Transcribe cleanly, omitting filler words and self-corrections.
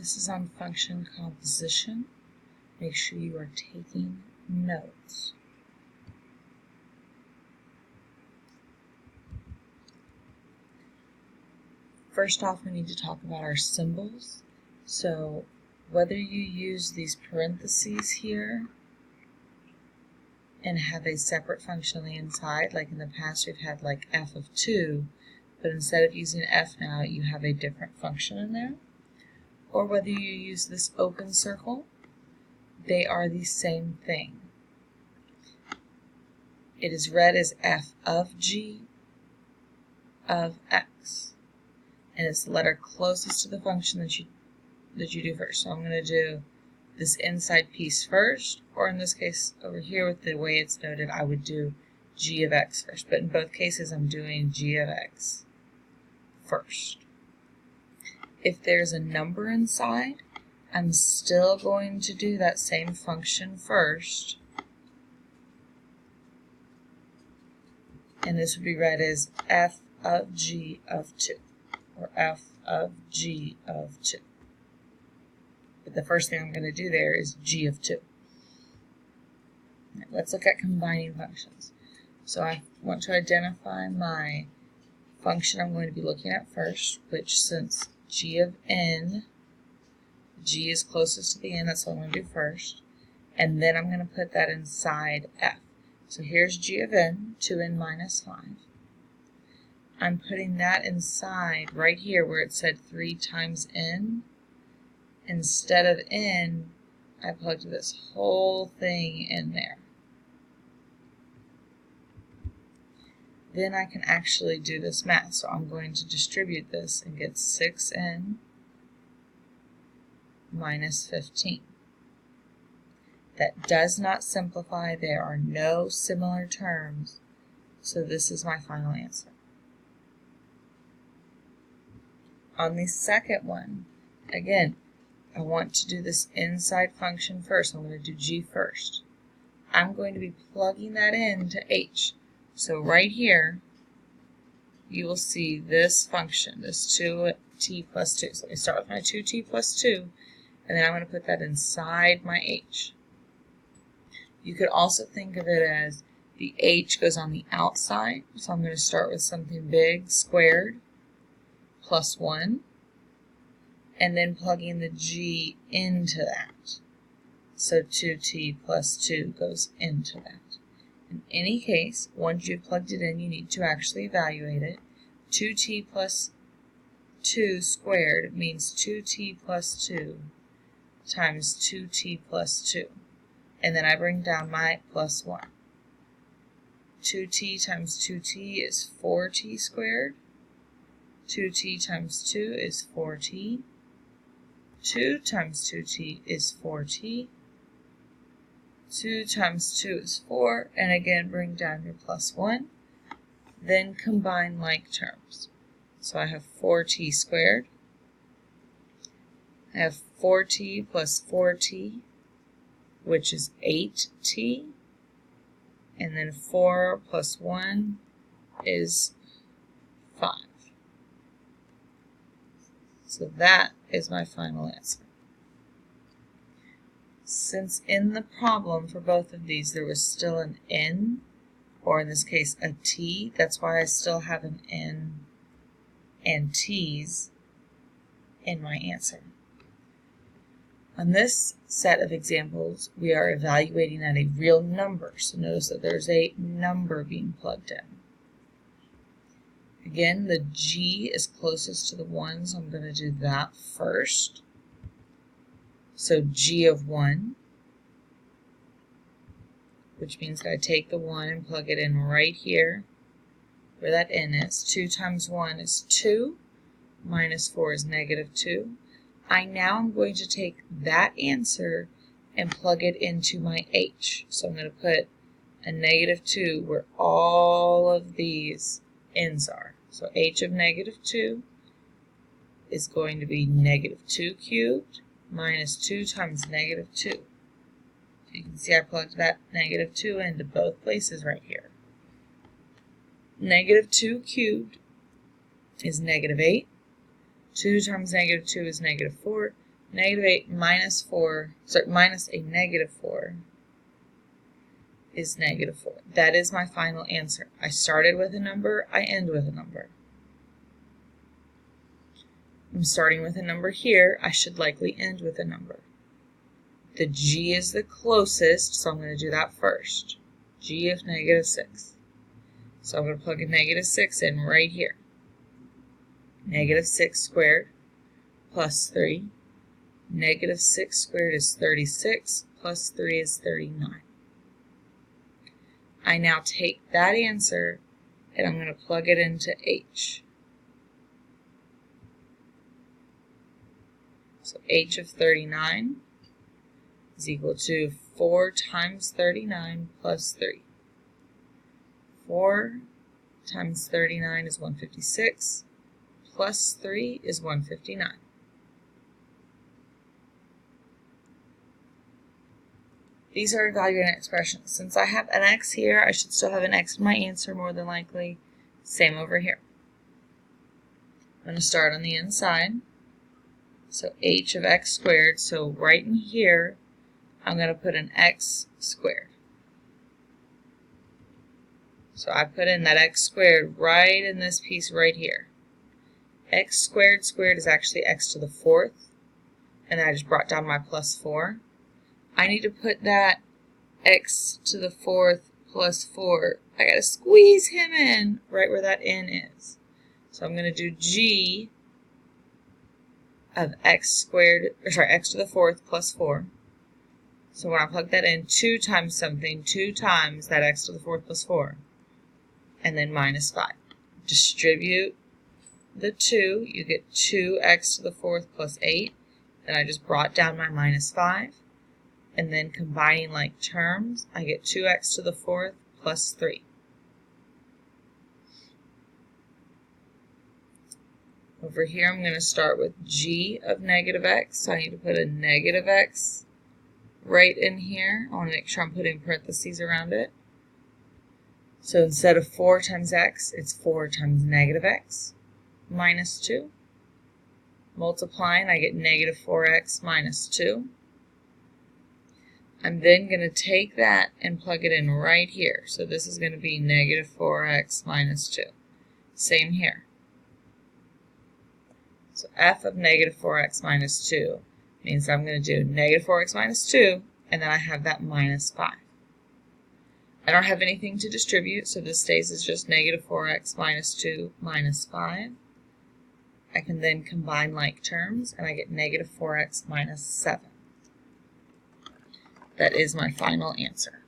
This is on function composition. Make sure you are taking notes. First off, we need to talk about our symbols. So whether you use these parentheses here and have a separate function on the inside, like in the past we've had like f of 2, but instead of using f now, you have a different function in there, or whether you use this open circle, they are the same thing. It is read as f of g of x, and it's the letter closest to the function that you do first. So I'm going to do this inside piece first, or in this case over here with the way it's noted, I would do g of x first. But in both cases, I'm doing g of x first. If there's a number inside, I'm still going to do that same function first. And this would be read as f of g of 2, or f of g of 2. But the first thing I'm going to do there is g of 2. Right, let's look at combining functions. So I want to identify my function I'm going to be looking at first, which since g of n, g is closest to the n, that's what I'm going to do first. And then I'm going to put that inside f. So here's g of n, 2n minus 5. I'm putting that inside right here where it said 3 times n. Instead of n, I plugged this whole thing in there. Then I can actually do this math. So I'm going to distribute this and get 6n minus 15. That does not simplify. There are no similar terms. So this is my final answer. On the second one, again, I want to do this inside function first. I'm going to do g first. I'm going to be plugging that into h. So right here, you will see this function, this 2t plus 2. So I start with my 2t plus 2, and then I'm going to put that inside my h. You could also think of it as the h goes on the outside. So I'm going to start with something big, squared, plus 1. And then plugging the g into that. So 2t plus 2 goes into that. In any case, once you've plugged it in, you need to actually evaluate it. 2t plus 2 squared means 2t plus 2 times 2t plus 2. And then I bring down my plus 1. 2t times 2t is 4t squared. 2t times 2 is 4t. 2 times 2t is 4t. 2 times 2 is 4, and again bring down your plus 1. Then combine like terms. So I have 4t squared. I have 4t plus 4t, which is 8t. And then 4 plus 1 is 5. So that is my final answer. Since in the problem for both of these there was still an n, or in this case a t, that's why I still have an n and t's in my answer. On this set of examples, we are evaluating at a real number, so notice that there's a number being plugged in. Again, the g is closest to the 1, so I'm going to do that first. So g of 1, which means I take the 1 and plug it in right here where that n is. 2 times 1 is 2, minus 4 is negative 2. I now am going to take that answer and plug it into my h. So I'm going to put a negative 2 where all of these n's are. So h of negative 2 is going to be negative 2 cubed minus 2 times negative 2. So you can see I plugged that negative 2 into both places right here. Negative 2 cubed is negative 8. 2 times negative 2 is negative 4. Negative 8 minus 4, sorry, minus a negative 4 is negative 4. That is my final answer. I started with a number, I end with a number. I'm starting with a number here, I should likely end with a number. The g is the closest, so I'm going to do that first. G of negative 6. So I'm going to plug a negative 6 in right here. Negative 6 squared plus 3. Negative 6 squared is 36, plus 3 is 39. I now take that answer and I'm going to plug it into h. So h of 39 is equal to 4 times 39 plus 3. 4 times 39 is 156, plus 3 is 159. These are evaluating expressions. Since I have an x here, I should still have an x in my answer more than likely. Same over here. I'm going to start on the inside. So h of x squared, so right in here, I'm going to put an x squared. So I put in that x squared right in this piece right here. X squared squared is actually x to the 4th, and I just brought down my plus 4. I need to put that x to the 4th plus 4. I gotta squeeze him in right where that n is. So I'm gonna do g of x squared, or sorry, x to the 4th plus 4. So when I plug that in, 2 times something, 2 times that x to the 4th plus 4, and then minus 5. Distribute the 2, you get 2x to the 4th plus 8. Then I just brought down my minus 5. And then combining like terms, I get 2x to the 4th plus 3. Over here, I'm going to start with g of negative x, so I need to put a negative x right in here. I want to make sure I'm putting parentheses around it. So instead of 4 times x, it's 4 times negative x minus 2. Multiplying, I get negative 4x minus 2. I'm then going to take that and plug it in right here. So this is going to be negative 4x minus 2. Same here. So f of negative 4x minus 2 means I'm going to do negative 4x minus 2, and then I have that minus 5. I don't have anything to distribute, so this stays as just negative 4x minus 2 minus 5. I can then combine like terms, and I get negative 4x minus 7. That is my final answer.